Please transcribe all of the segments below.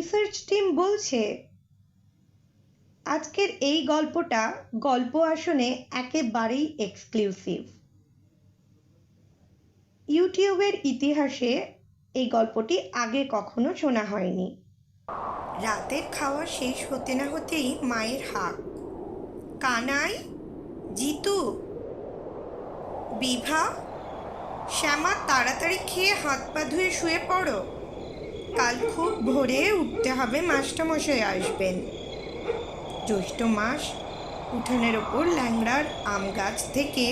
Research team বলছে আজকের এই গল্পটা গল্প আসনে একেবারেই এক্সক্লুসিভ। ইউটিউবের ইতিহাসে এই গল্পটি আগে কখনো শোনা হয়নি। রাতের খাওয়া শেষ হতে না হতেই মায়ের হাঁক, কানাই, জিতু, বিভা, শ্যামা, তাড়াতাড়ি খেয়ে হাত পা ধুয়ে শুয়ে পড়ো, কাল খুব ভোরে উঠতে হবে, মাস্টারমশাই আসবেন। জ্যৈষ্ঠ মাস, উঠোনের ওপর ল্যাংড়ার আম গাছ থেকে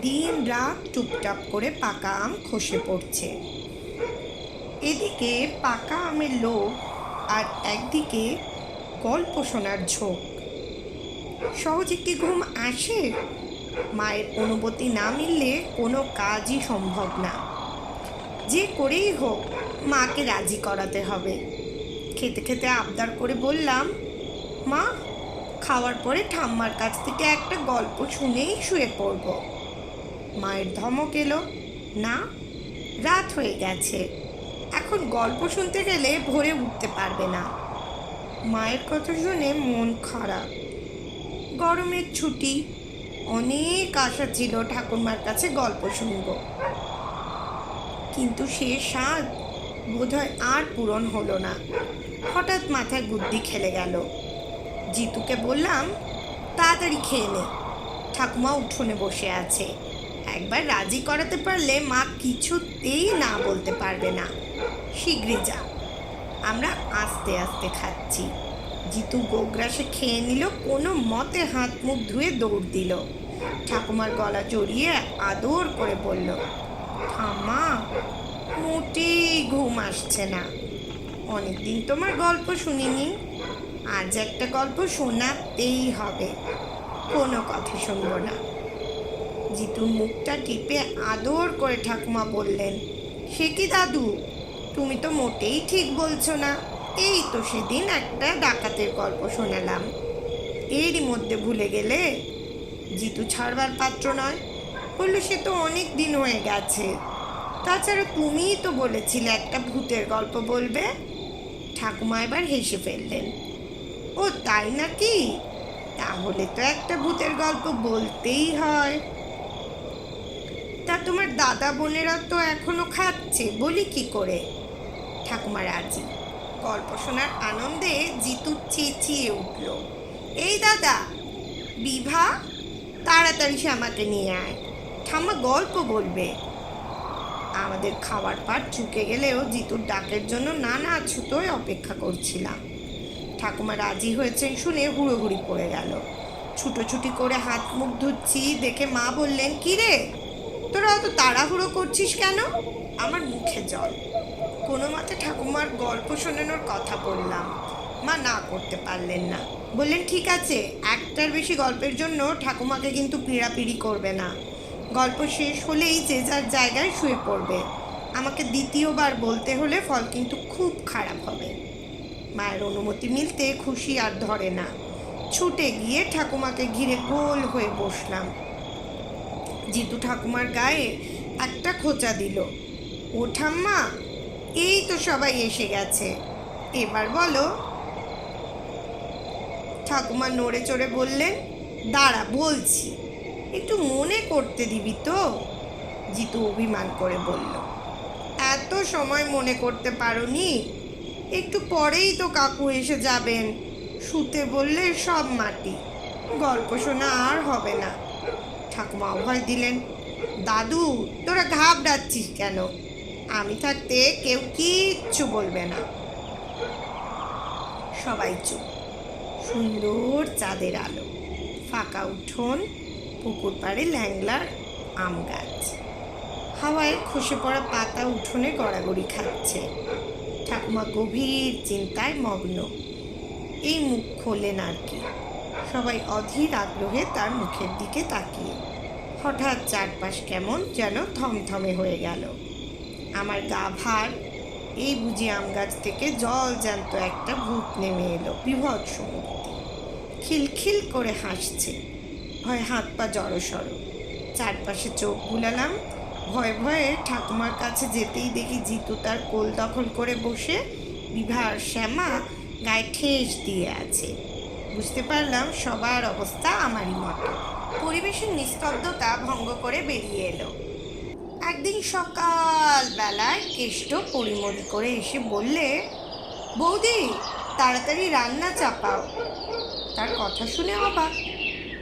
দিন রাত টুপটাপ করে পাকা আম খসে পড়ছে। এদিকে পাকা আমের লোভ আর একদিকে গল্প শোনার ঝোঁক। সহজে কি ঘুম আসে? মায়ের অনুমতি না মিললে কোনো কাজই সম্ভব না। যে করেই হোক মাকে রাজি করাতে হবে। খেতে খেতে আবদার করে বললাম, মা, খাওয়ার পরে ঠাম্মার কাছ থেকে একটা গল্প শুনেই শুয়ে পড়ব। মায়ের ধমক এলো, না, রাত হয়ে গেছে, এখন গল্প শুনতে গেলে ভোরে উঠতে পারবে না। মায়ের কথা শুনে মন খারাপ। গরমের ছুটি, অনেক আশা ছিল ঠাকুরমার কাছে গল্প শুনব, কিন্তু সে স্বাদ বোধহয় আর পূরণ হলো না। হঠাৎ মাথায় বুদ্ধি খেলে গেল। জিতুকে বললাম, তাড়াতাড়ি খেয়ে নে, ঠাকুমা উঠোনে বসে আছে, একবার রাজি করাতে পারলে মা কিছুতেই না বলতে পারবে না, শীঘ্রই যা। আমরা আস্তে আস্তে খাচ্ছি। জিতু গোগ্রাসে খেয়ে নিল, কোনো মতে হাত মুখ ধুয়ে দৌড় দিল। ঠাকুমার গলা জড়িয়ে আদর করে বলল, ঠাম্মা, মোটেই ঘুম আসছে না, অনেকদিন তোমার গল্প শুনিনি, আজ একটা গল্প শোনাতেই হবে, কোনো কথা শুনবো না। জিতুর মুখটা টিপে আদর করে ঠাকুমা বললেন, সে কি দাদু, তুমি তো মোটেই ঠিক বলছো না, এই তো সেদিন একটা ডাকাতের গল্প শোনালাম, এরই মধ্যে ভুলে গেলে? জিতু ছাড়বার পাত্র নয়, বলল, সে তো অনেক দিন হয়ে গেছে, তাছাড়া তুমিই তো বলেছিলে একটা ভূতের গল্প বলবে। ঠাকুমা এবার হেসে ফেললেন, ও তাই নাকি, তাহলে তো একটা ভূতের গল্প বলতেই হয়। তা তোমার দাদা বোনেরা তো এখনো খাচ্ছে, বলি কি করে? ঠাকুমা রাজি। গল্প শোনার আনন্দে জিতু চেঁচিয়ে উঠল, এই দাদা, বিভা, তাড়াতাড়ি শ্যামাকে নিয়ে আয়, ঠাম্মা গল্প বলবে। আমাদের খাবার পাট চুকে গেলেও জিতুর ডাকের জন্য নানা ছুতোয় অপেক্ষা করছিলাম। ঠাকুমা রাজি হয়েছেন শুনে হুড়োহুড়ি পড়ে গেল। ছুটোছুটি করে হাত মুখ ধুচ্ছি দেখে মা বললেন, কি রে, তোরা অত তাড়াহুড়ো করছিস কেন? আমার মুখে জল। কোনো মতে ঠাকুমার গল্প শোনানোর কথা বললাম, মা না করতে পারলেন না, বললেন, ঠিক আছে, একটার বেশি গল্পের জন্য ঠাকুমাকে কিন্তু পিড়াপিড়ি করবে না, গল্প শেষ হলেই যে যার জায়গায় শুয়ে পড়বে, আমাকে দ্বিতীয়বার বলতে হলে ফল কিন্তু খুব খারাপ হবে। মায়ের অনুমতি মিলতে খুশি আর ধরে না, ছুটে গিয়ে ঠাকুমাকে ঘিরে গোল হয়ে বসলাম। জিতু ঠাকুমার গায়ে একটা খোঁচা দিল, ও ঠাম্মা, এই তো সবাই এসে গেছে, এবার বলো। ঠাকুমা নড়ে চড়ে বললেন, দাঁড়া বলছি, একটু মনে করতে দিবি তো? জিতু অভিমান করে বলল, এত সময় মনে করতে পারোনি? একটু পরেই তো কাকু এসে যাবেন, শুতে বললে সব মাটি, গল্প শোনা আর হবে না। ঠাকুমা অভয় দিলেন, দাদু, তোরা ঘাবড়াচ্ছিস কেন, আমি থাকতে কেউ কিচ্ছু বলবে না। সবাই চুপ। সুন্দর চাঁদের আলো, ফাঁকা উঠোন, পুকুর পাড়ে ল্যাংলার আম গাছ, হাওয়ায় খসে পড়া পাতা উঠোনে গড়াগড়ি খাচ্ছে। ঠাকুমা গভীর চিন্তায় মগ্ন, এই মুখ খোলেন আর কি। সবাই অধীর আগ্রহে তার মুখের দিকে তাকিয়ে। হঠাৎ চারপাশ কেমন যেন থমথমে হয়ে গেল। আমার গা ভার, এই বুঝি আম গাছ থেকে জল জ্যান্ত একটা ভূত নেমে এলো, বিভৎস মূর্তি, খিলখিল করে হাসছে, ভয়ে হাত পা জড়সড়। চারপাশে চোখ বুলালাম, ভয়ে ভয়ে ঠাকুমার কাছে যেতেই দেখি জিতু তার কোল দখল করে বসে বিভা আর শ্যামা গায়ে ঠেস দিয়ে আছে। বুঝতে পারলাম সবার অবস্থা আমারই মতো। পরিবেশের নিস্তব্ধতা ভঙ্গ করে বেরিয়ে এলো। একদিন সকালবেলায় কেষ্ট পরিমরি করে এসে বললে, বৌদি তাড়াতাড়ি রান্না চাপাও। তার কথা শুনে অবাক।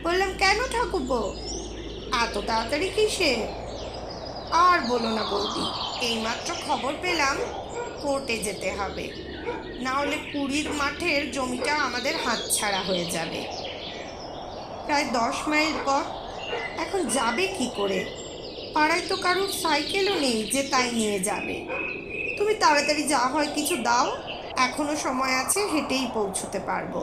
বললাম, কেন ঠাকুরপো, এত তাড়াতাড়ি কিসে? আর বলো না বৌদি, এইমাত্র খবর পেলাম কোর্টে যেতে হবে, না হলে 20 মাঠের জমিটা আমাদের হাতছাড়া হয়ে যাবে। প্রায় 10 মাইল পথ, এখন যাবে কি করে? পাড়ায় তো কারোর সাইকেলও নেই যে তাই নিয়ে যাবে। তুমি তাড়াতাড়ি যা হয় কিছু দাও, এখনো সময় আছে, হেঁটেই পৌঁছতে পারবো।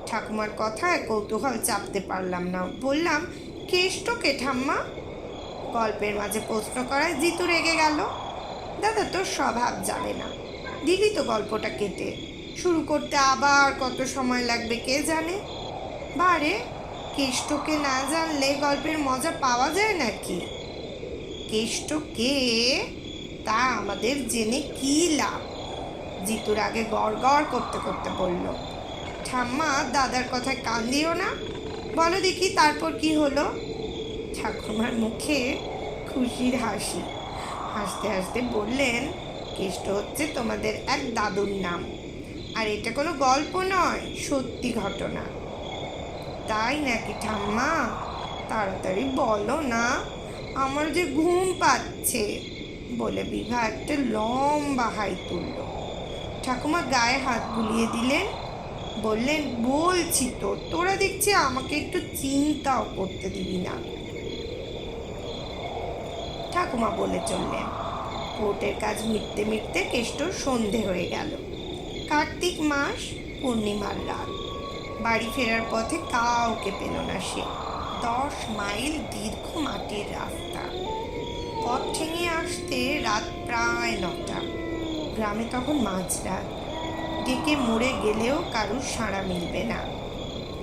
ঠাকুমার কথায় কৌতূহল চাপতে পারলাম না। বললাম, কেষ্টকে ঠাম্মা? গল্পের মাঝে প্রশ্ন করায় জিতু রেগে গেল। দাদা, তোর স্বভাব যাবে না, দিদি তো গল্পটা কেটে শুরু করতে আবার কত সময় লাগবে কে জানে। বারে, কেষ্টকে না জানলে গল্পের মজা পাওয়া যায় নাকি? কেষ্ট কে তা আমাদের জেনে কি লাভ? জিতুর আগে গড় গড় করতে করতে বলল। ঠাম্মা, দাদার কথায় কান দিও না, বলো দেখি তারপর কি হলো? ঠাকুমার মুখে খুশির হাসি। হাসতে হাসতে বললেন, কেষ্ট হচ্ছে তোমাদের এক দাদুর নাম, আর এটা কোনো গল্প নয়, সত্যি ঘটনা। তাই নাকি ঠাম্মা? তাড়াতাড়ি বলো না, আমার যে ঘুম পাচ্ছে, বলে বিভা একটা লম্বা হাই তুলল। ঠাকুমা গায়ে হাত বুলিয়ে দিলেন, বললেন, বলছি তো, তোরা দেখছি আমাকে একটু চিন্তাও করতে দিবি না। ঠাকুমা বলে চললেন। কোর্টের কাজ মিটতে মিটতে কেষ্টর সন্ধে হয়ে গেল। কার্তিক মাস, পূর্ণিমার রাত। বাড়ি ফেরার পথে কাউকে পেল না সে। 10 মাইল দীর্ঘ মাটির রাস্তা। পথ ঠেঙে আসতে রাত প্রায় 9টা। গ্রামে তখন মাঝরাত। ডেকে মরে গেলেও কারুর সাড়া মিলবে না।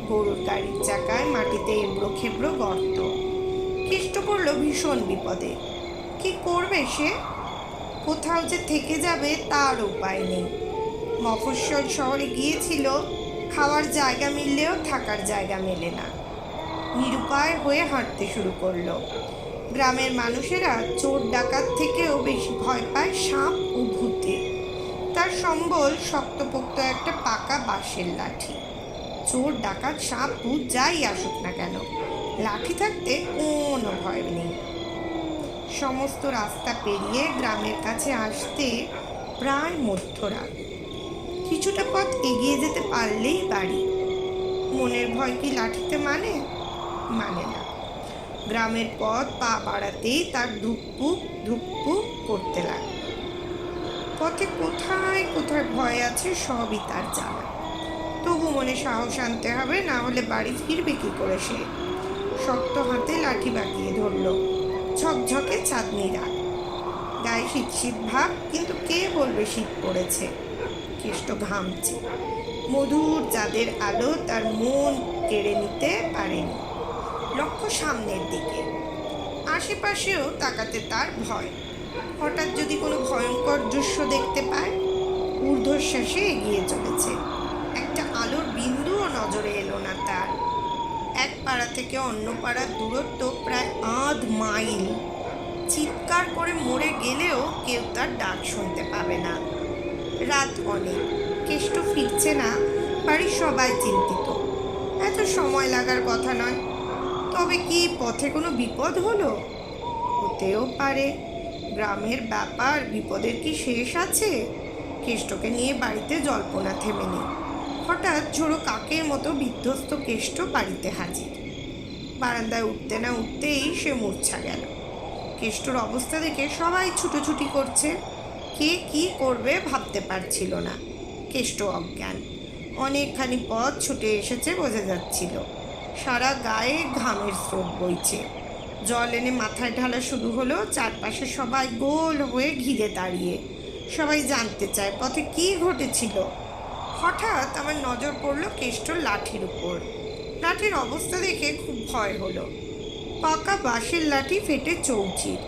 গরুর গাড়ির চাকায় মাটিতে এবড়ো খেবড়ো গর্ত। কেষ্ট পড়ল ভীষণ বিপদে। কি করবে সে? কোথাও যে থেকে যাবে তার উপায় নেই। মফস্বল শহরে গিয়েছিল, খাওয়ার জায়গা মিললেও থাকার জায়গা মেলে না। নিরুপায় হয়ে হাঁটতে শুরু করলো। গ্রামের মানুষেরা চোর ডাকাত থেকেও বেশি ভয় পায় সাপ ও ভূতে। তার সম্বল শক্তপোক্ত একটা পাকা বাঁশের লাঠি। চোর ডাকাত সাপ ভূত যাই আসুক না কেন, লাঠি থাকতে কোনো ভয় নেই। সমস্ত রাস্তা পেরিয়ে গ্রামের কাছে আসতে প্রায় মধ্যরাত। কিছুটা পথ এগিয়ে যেতে পারলেই বাড়ি। মনের ভয় কি লাঠিতে মানে? মানে না। গ্রামের পথ পা বাড়াতেই তার ধুকপুক ধুকপুক করতে লাগে। পথে কোথায় কোথায় ভয় আছে সবই তার জানা। তবু মনে সাহস আনতে হবে, না হলে বাড়ি ফিরবে কি করে সে? শক্ত হাতে লাঠি বাগিয়ে ধরল। ঝকঝকে চাঁদনি রাত, গায়ে শীত শীত ভাব, কিন্তু কে বলবে শীত পড়েছে? কেষ্ট ঘামছে। মধুর চাঁদের আলো তার মন কেড়ে নিতে পারেনি। লক্ষ্য সামনের দিকে। আশেপাশেও তাকাতে তার ভয়। হঠাৎ যদি কোনো ভয়ঙ্কর দৃশ্য দেখতে পায়। ঊর্ধ্বশ্বাসে এগিয়ে চলেছে। একটা আলোর বিন্দুও নজরে এলো না তার। এক পাড়া থেকে অন্য পাড়ার দূরত্ব প্রায় 1/2 মাইল। চিৎকার করে মরে গেলেও কেউ তার ডাক শুনতে পাবে না। রাত অনেক, কেষ্ট ফিরছে না। বাড়ির সবাই চিন্তিত। এত সময় লাগার কথা নয়। তবে কি পথে কোনো বিপদ হলো? হতেও পারে। গ্রামের ব্যাপার, বিপদের কি শেষ আছে? কেষ্টকে নিয়ে বাড়িতে জল্পনা থেমে নেই। হঠাৎ ঝোড়ো কাকের মতো বিধ্বস্ত কেষ্ট বাড়িতে হাজির। বারান্দায় উঠতে না উঠতেই সে মূর্ছা গেল। কেষ্টর অবস্থা দেখে সবাই ছুটোছুটি করছে। কে কি করবে ভাবতে পারছিল না। কেষ্ট অজ্ঞান। অনেকখানি পথ ছুটে এসেছে বোঝা যাচ্ছিল। সারা গায়ে ঘামের স্রোত বইছে। জল এনে মাথায় ঢালা শুরু হলো। চারপাশে সবাই গোল হয়ে ঘিরে দাঁড়িয়ে। সবাই জানতে চায় পথে কি ঘটেছিল। হঠাৎ আমার নজর পড়ল কেষ্টর লাঠির উপর। লাঠির অবস্থা দেখে খুব ভয় হলো। পাকা বাঁশের লাঠি ফেটে চৌচির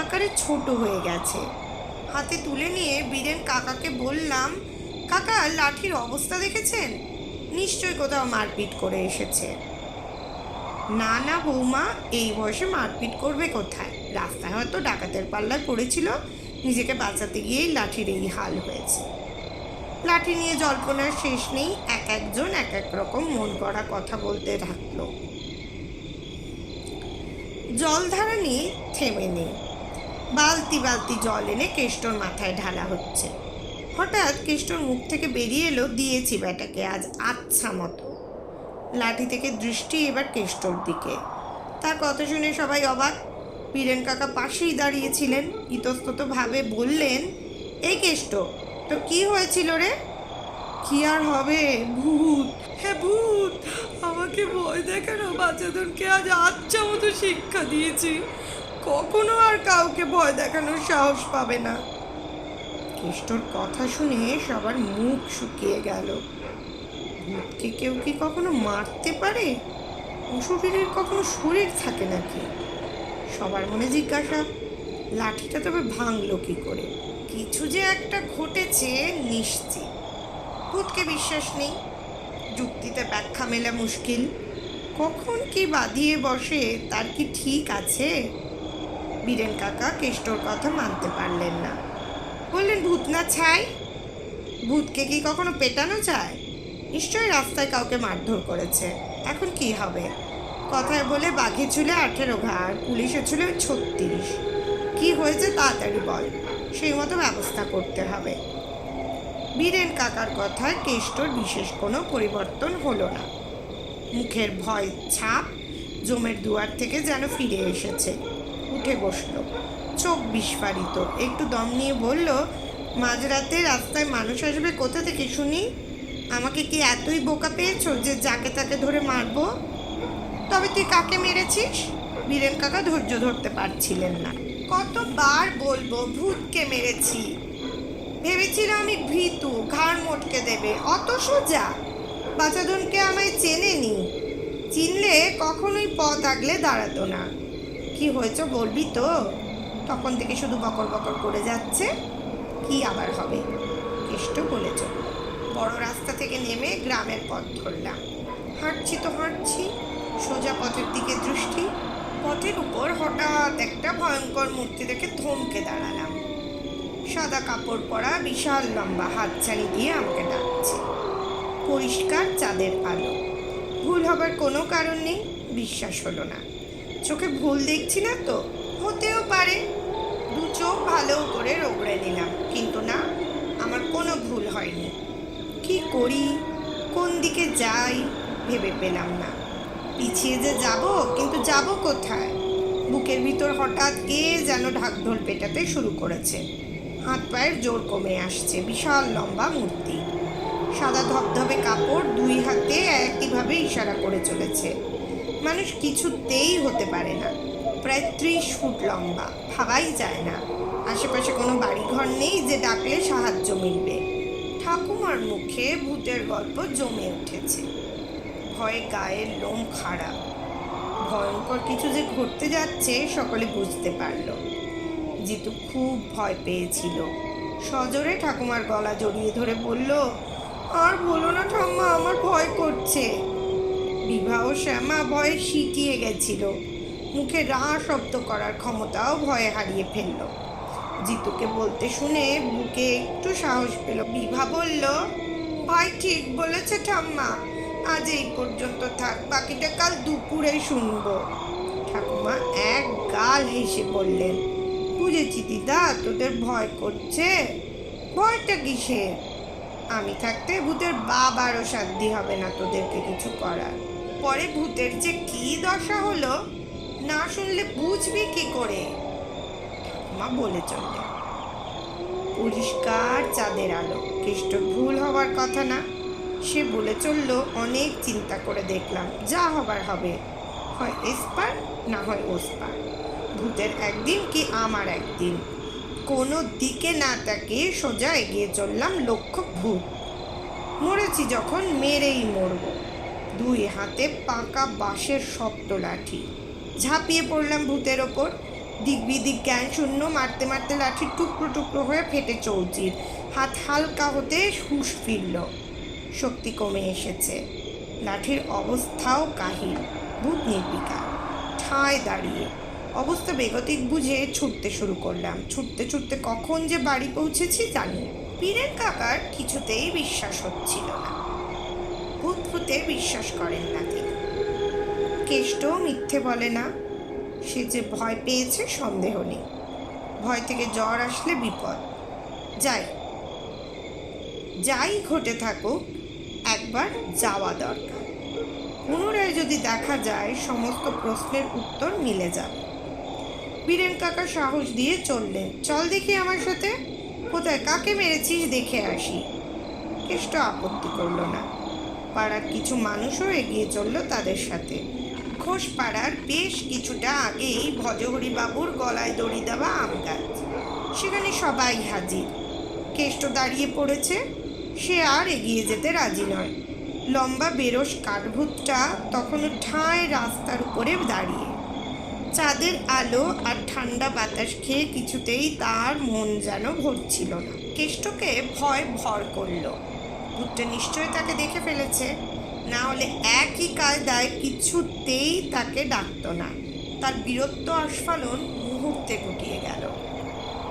আকারে ছোট হয়ে গেছে। হাতে তুলে নিয়ে বীরেন কাকাকে বললাম, কাকা লাঠির অবস্থা দেখেছেন? নিশ্চয়ই কোথাও মারপিট করে এসেছে। না না বৌমা, এই বয়সে মারপিট করবে কোথায়? রাস্তায় হয়তো ডাকাতের পাল্লায় পড়েছিল, নিজেকে বাঁচাতে গিয়েই লাঠির এই হাল হয়েছে। লাঠি নিয়ে জল্পনার শেষ নেই, এক একজন এক এক রকম মন গড়া কথা বলতে থাকলো। জলধারা নিয়ে থেমে নেই। বালতি বালতি জল এনে কেষ্টর মাথায় ঢালা হচ্ছে। হঠাৎ কেষ্টর মুখ থেকে বেরিয়ে এলো, দিয়েছি বেটাকে আজ আচ্ছা মতো। লাঠি থেকে দৃষ্টি এবার কেষ্টর দিকে। তার কথা শুনে সবাই অবাক। বীরেন কাকা পাশেই দাঁড়িয়েছিলেন, ইতস্তত ভাবে বললেন, এই কেষ্ট, তো কি হয়েছিল রে? কি আর হবে, ভূত। হ্যাঁ ভূত, আমাকে ভয় দেখানো বাচ্চাদেরকে আজ আচ্ছা মতো শিক্ষা দিয়েছি, কখনো আর কাউকে ভয় দেখানোর সাহস পাবে না। কেষ্টর কথা শুনে সবার মুখ শুকিয়ে গেল। ভূতকে কেউ কি কখনো মারতে পারে? অশরীরের কখনো শরীর থাকে নাকি? সবার মনে জিজ্ঞাসা, লাঠিটা তবে ভাঙলো কি করে? কিছু যে একটা ঘটেছে নিশ্চিত। ভূতকে বিশ্বাস নেই, যুক্তিতে ব্যাখ্যা মেলা মুশকিল। কখন কি বাঁধিয়ে বসে তার কি ঠিক আছে? বীরেন কাকা কেষ্টর কথা মানতে পারলেন না, বললেন, ভূত না ছাই, ভূতকে কি কখনো পেটানো যায়? নিশ্চয়ই রাস্তায় কাউকে মারধর করেছে। এখন কি হবে? কথায় বলে বাঘে ছুলে 18 ঘা, আর পুলিশে ছুলে 36। কি হয়েছে তাড়াতাড়ি বল, সেই মতো ব্যবস্থা করতে হবে। বীরেন কাকার কথায় কেষ্টর বিশেষ কোনো পরিবর্তন হলো না। মুখের ভয় ছাপ জমের দুয়ার থেকে যেন ফিরে এসেছে। উঠে বসলো, চোখ বিস্ফারিত, একটু দম নিয়ে বলল, মাঝরাতে রাস্তায় মানুষ আসবে কোথা থেকে শুনি? আমাকে কি এতই বোকা পেয়েছো যে যাকে তাকে ধরে মারবো? তবে তুই কাকে মেরেছিস? বীরেন কাকা ধৈর্য ধরতে পারছিলেন না। কতবার বলবো ভূতকে মেরেছি? ভেবেছিলাম আমি ভীতু, ঘাড় মোটকে দেবে, অত সোজা? বাচ্চাদনকে আমায় চেনেনি, চিনলে কখনোই পথ আগলে দাঁড়াতো না। কি হয়েছে বলবি তো? তখন থেকে শুধু বকর বকর করে যাচ্ছে। কি আবার হবে? কেষ্ট বলে চলল। বড় রাস্তা থেকে নেমে গ্রামের পথ ধরলাম। হাঁটছি তো হাঁটছি, সোজা পথের দিকে দৃষ্টি। পথের উপর হঠাৎ একটা ভয়ঙ্কর মূর্তি দেখে থমকে দাঁড়ালাম। সাদা কাপড় পরা, বিশাল লম্বা, হাতছানি দিয়ে আমাকে ডাকছে। পরিষ্কার চাঁদের আলো। ভুল হবার কোনো কারণ নেই। বিশ্বাস হলো না। চোখে ভুল দেখছি না তো? হতেও পারে। দু চোখ ভালো করে রগড়ে নিলাম, কিন্তু না, আমার কোনো ভুল হয়নি। কি করি, কোন দিকে যাই ভেবে পেলাম না। পিছিয়ে যে যাব, কিন্তু যাব কোথায়? বুকের ভিতর হঠাৎ কে যেন ঢাকঢোল পেটাতে শুরু করেছে। হাত পায়ের জোর কমে আসছে। বিশাল লম্বা মূর্তি, সাদা ধবধবে কাপড়, দুই হাতে একইভাবে ইশারা করে চলেছে। মানুষ কিছুতেই হতে পারে না। প্রায় 30 ফুট লম্বা, ভাবাই যায় না। আশেপাশে কোনো বাড়িঘর নেই যে ডাকলে সাহায্য মিলবে। ঠাকুমার মুখে ভূতের গল্প জমে উঠেছে। ভয়ে গায়ের লোম খাড়া। ভয়ঙ্কর কিছু যে ঘটতে যাচ্ছে সকলে বুঝতে পারল। জিতু খুব ভয় পেয়েছিল। সজোরে ঠাকুমার গলা জড়িয়ে ধরে বলল, আর বলো না ঠাম্মা, আমার ভয় করছে। বিভা ও শ্যামা ভয়ে সিটিয়ে গেছিল। মুখে রা শব্দ করার ক্ষমতাও ভয়ে হারিয়ে ফেলল। জিতুকে বলতে শুনে বুকে একটু সাহস পেল। বিভা বলল, ভাই ঠিক বলেছে ঠাম্মা, আজ এই পর্যন্ত থাক, বাকিটা কাল দুপুরে শুনবো। ঠাকুমা এক গাল হেসে বললেন, বুঝেছি দিদা, তোদের ভয় করছে। ভয়টা কিসের? আমি থাকতে ভূতের বাবারও সাধ্যি হবে না তোদেরকে কিছু করার। পরে ভূতের যে কি দশা হলো না শুনলে বুঝবি কি করে? ঠাকুমা বলে চললেন। পরিষ্কার চাঁদের আলো, কেষ্টর ভুল হওয়ার কথা না। সে বলে চলল, অনেক চিন্তা করে দেখলাম, যা হবার হবে, হয় এসপার না হয় ওসপার। ভূতের একদিন কি আমার একদিন। কোনো দিকে না তাকিয়ে সোজা এগিয়ে চললাম লক্ষ্য ভূত। মরেছি যখন মেরেই মরব। দুই হাতে পাকা বাঁশের শক্ত লাঠি। ঝাঁপিয়ে পড়লাম ভূতের ওপর। দিক বিদিক জ্ঞান শূন্য, মারতে মারতে লাঠির টুকরো টুকরো হয়ে ফেটে চৌচির। হাত হালকা হতে হুঁশ ফিরল। শক্তি কমে এসেছে। লাঠির অবস্থাও কাহিল। ভূত নির্বিকার, ঠায় দাঁড়িয়ে। অবস্থা বেগতিক বুঝে ছুটতে শুরু করলাম। ছুটতে ছুটতে কখন যে বাড়ি পৌঁছেছি জানি। বীরেন কাকার কিছুতেই বিশ্বাস হচ্ছিল না। ভূত ভূতে বিশ্বাস করেন না তিনি। কেষ্টও মিথ্যে বলে না। সে যে ভয় পেয়েছে সন্দেহ নেই। ভয় থেকে জ্বর আসলে বিপদ। যাই ঘটে থাকুক, একবার যাওয়া দরকার। পুনরায় যদি দেখা যায় সমস্ত প্রশ্নের উত্তর মিলে যাবে। বীরেন কাকা সাহস দিয়ে চললেন। চল দেখি আমার সাথে। কোথায় কাকে মেরেছিস দেখে আসি। কেষ্ট আপত্তি করল না। পাড়ার কিছু মানুষও এগিয়ে চলল তাদের সাথে। ঘোষপাড়ার বেশ কিছুটা আগেই ভজহরি বাবুর গলায় দড়ি দেওয়া আম গাছ। সেখানে সবাই হাজির। কেষ্ট দাঁড়িয়ে পড়েছে। সে আর এগিয়ে যেতে রাজি নয়। লম্বা বেরোস কাঠভূতটা তখনও ঠায় রাস্তার উপরে দাঁড়িয়ে। চাঁদের আলো আর ঠান্ডা বাতাস খেয়ে কিছুতেই তার মন যেন ভরছিল না। কেষ্টকে ভয় ভর করল। ভূতটা নিশ্চয় তাকে দেখে ফেলেছে, না হলে একই কায়দায় কিছুতেই তাকে ডাকত না। তার বীরত্ব আস্ফালন মুহূর্তে গুটিয়ে গেল।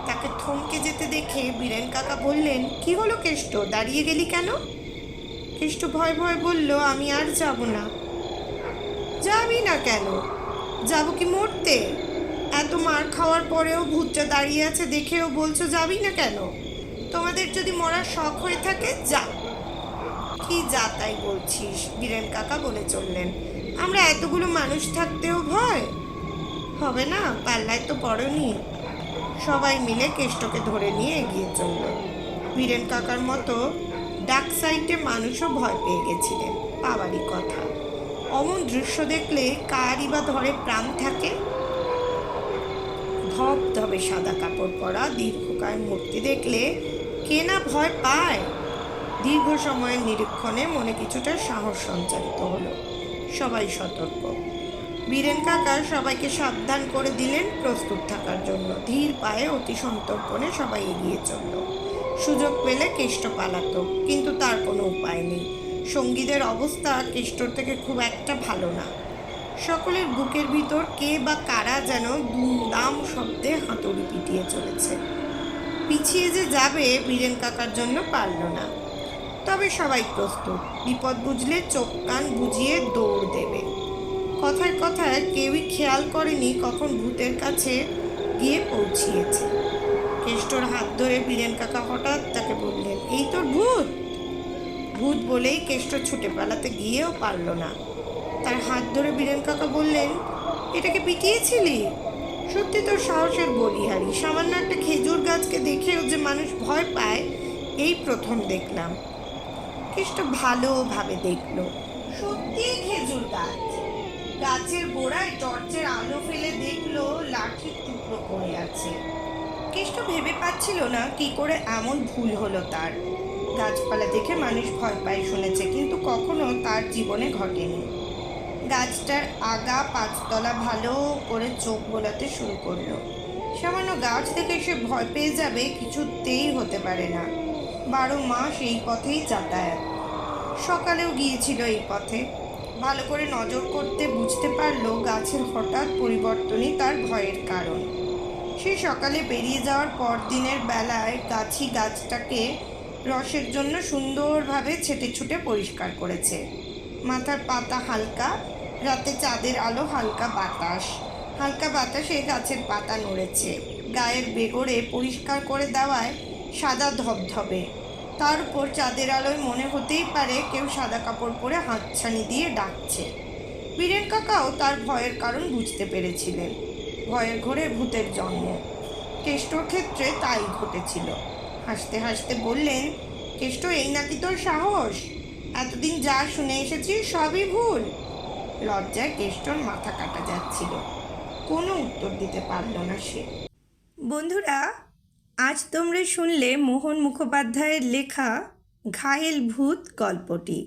তাকে থমকে যেতে দেখে বীরেন কাকা বললেন, কি হলো কেষ্ট, দাঁড়িয়ে গেলি কেন? কেষ্ট ভয় ভয় বলল, আমি আর যাব না। যাবি না কেন? যাব কি মরতে? এত মার খাওয়ার পরেও ভূতটা দাঁড়িয়ে আছে দেখেও বলছো যাবি না কেন? তোমাদের যদি মরার শখ হয়ে থাকে যা। কি যা তাই বলছিস? বীরেন কাকা বলে চললেন। আমরা এতগুলো মানুষ থাকতেও ভয় হবে না? পাল্লায় তো পড়নি। সবাই মিলে কেষ্টকে ধরে নিয়ে এগিয়ে চলল। বীরেন কাকার মতো ডাক সাইটে মানুষও ভয় পেয়ে গেছিলেন, পাওয়ারই কথা। অমন দৃশ্য দেখলে কারই বা ধরে প্রাণ থাকে? ধবধবে সাদা কাপড় পরা দীর্ঘকায় মূর্তি দেখলে কে না ভয় পায়? দীর্ঘ সময়ের নিরীক্ষণে মনে কিছুটা সাহস সঞ্চারিত হলো। সবাই সতর্ক। বীরেন কাকা সবাইকে সাবধান করে দিলেন প্রস্তুত থাকার জন্য। ধীর পায়ে অতি সন্তর্পণে সবাই এগিয়ে চলল। সুযোগ পেলে কেষ্ট পালাতো, কিন্তু তার কোনো উপায় নেই। সঙ্গীদের অবস্থা কেষ্টর থেকে খুব একটা ভালো না। সকলের বুকের ভিতর কে বা কারা যেন দুমদাম শব্দে হাতুড়ি পিটিয়ে চলেছে। পিছিয়ে যে যাবে বীরেন কাকার জন্য পারল না। তবে সবাই প্রস্তুত। বিপদ বুঝলে চোখ কান বুঝিয়ে দৌড় দেবে। কথায় কথায় কেউই খেয়াল করেনি কখন ভূতের কাছে গিয়ে পৌঁছিয়েছে। কেষ্টর হাত ধরে বীরেন কাকা হঠাৎ তাকে বললেন, এই তোর ভূত। ভূত বলেই কেষ্ট ছুটে পালাতে গিয়েও পারল না। তার হাত ধরে বীরেন কাকা বললেন, এটাকে পিটিয়েছিলি? সত্যি তোর সাহসের বলিহারি। সামান্য একটা খেজুর গাছকে দেখেও যে মানুষ ভয় পায়, এই প্রথম দেখলাম। কেষ্ট ভালোভাবে দেখল, সত্যি খেজুর গাছ। গাছের গোড়ায় টর্চের আলো ফেলে দেখলো লাঠির টুকরো পড়ে আছে। কেষ্ট ভেবে পাচ্ছিল না কি করে এমন ভুল হলো তার। গাছপালা দেখে মানুষ ভয় পায় শুনেছে, কিন্তু কখনো তার জীবনে ঘটেনি। গাছটার আগা পাঁচতলা ভালো করে চোখ বোলাতে শুরু করলো। সামান্য গাছ থেকে সে ভয় পেয়ে যাবে কিছুতেই হতে পারে না। 12 মাস এই পথেই যাতায়াত। সকালেও গিয়েছিল এই পথে। ভালো করে নজর করতে বুঝতে পারলো গাছের হঠাৎ পরিবর্তনই তার ভয়ের কারণ। সে সকালে বেরিয়ে যাওয়ার পর দিনের বেলায় গাছটাকে রসের জন্য সুন্দরভাবে ছেটে ছুটে পরিষ্কার করেছে। মাথার পাতা হালকা, রাতে চাঁদের আলো, হালকা বাতাসে গাছের পাতা নড়েছে। গায়ের বেগড়ে পরিষ্কার করে দেওয়ায় সাদা ধবধবে। তার উপর চাঁদের আলোয় মনে হতেই পারে কেউ সাদা কাপড় পরে হাতছানি দিয়ে ডাকছে। বীরেন কাকাও তার ভয়ের কারণ বুঝতে পেরেছিলেন। ভয়ের ঘোরে ভূতের জন্ম। কেষ্টর ক্ষেত্রে তাই ঘটেছিল। হাসতে হাসতে বললেন, কেষ্ট, এই নাকি তোর সাহস? এতদিন যা শুনে এসেছি সবই ভুল। লজ্জায় কেষ্টর মাথা কাটা যাচ্ছিল। কোনো উত্তর দিতে পারল না সে। বন্ধুরা, আজ তোমরা শুনলে মোহন মুখোপাধ্যায়ের লেখা ঘায়েল ভূত গল্পটি।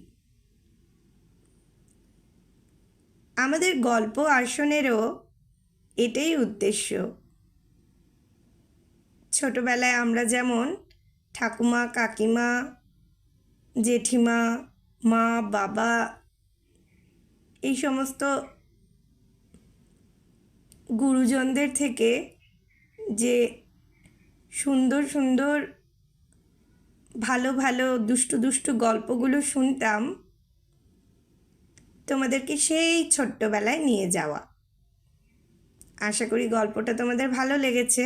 আমাদের গল্প আসনেরও এটাই উদ্দেশ্য, ছোটোবেলায় আমরা যেমন ঠাকুমা, কাকিমা, জেঠিমা, মা, বাবা এই সমস্ত গুরুজনদের থেকে যে সুন্দর সুন্দর ভালো ভালো দুষ্টু দুষ্টু গল্পগুলো শুনতাম, তোমাদেরকে সেই ছোট্টবেলায় নিয়ে যাওয়া। আশা করি গল্পটা তোমাদের ভালো লেগেছে।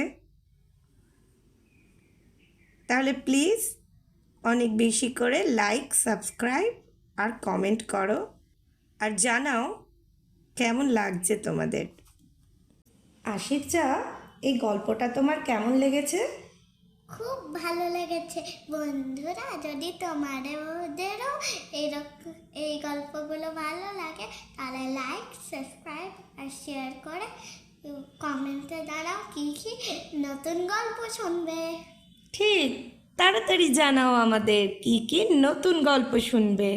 তাহলে প্লিজ অনেক বেশি করে লাইক, সাবস্ক্রাইব আর কমেন্ট করো, আর জানাও কেমন লাগছে তোমাদের। আশিরচা, এই গল্পটা তোমার কেমন লেগেছে? খুব ভালো লেগেছে। বন্ধুরা, যদি তোমাদেরও এই গল্পগুলো ভালো লাগে তাহলে লাইক, সাবস্ক্রাইব আর শেয়ার করে কমেন্টে দাঁড়াও কী কী নতুন গল্প শুনবে। ঠিক, তাড়াতাড়ি জানাও আমাদের কি কি নতুন গল্প শুনবে।